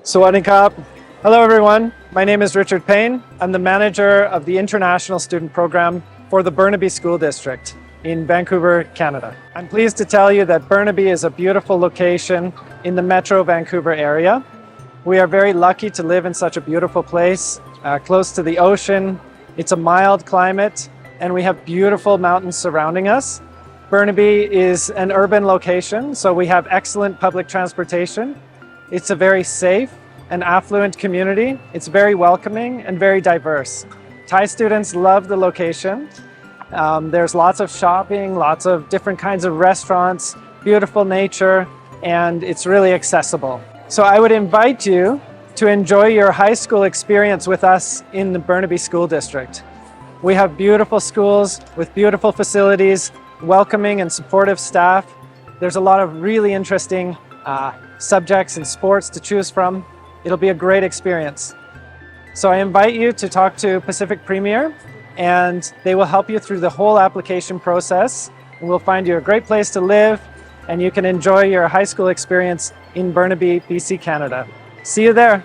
Sawadee Krap. Hello everyone, my name is Richard Payne. I'm the manager of the International Student Program for the Burnaby School District in Vancouver, Canada. I'm pleased to tell you that Burnaby is a beautiful location in the Metro Vancouver area. We are very lucky to live in such a beautiful place, close to the ocean. It's a mild climate and we have beautiful mountains surrounding us. Burnaby is an urban location, so we have excellent public transportation. It's a very safe and affluent community. It's very welcoming and very diverse. Thai students love the location. There's lots of shopping, lots of different kinds of restaurants, beautiful nature, and it's really accessible. So I would invite you to enjoy your high school experience with us in the Burnaby School District. We have beautiful schools with beautiful facilities, welcoming and supportive staff. There's a lot of really interesting subjects and sports to choose from. It'll be a great experience. So I invite you to talk to Pacific Premier and they will help you through the whole application process. And we'll find you a great place to live and you can enjoy your high school experience in Burnaby, BC, Canada. See you there.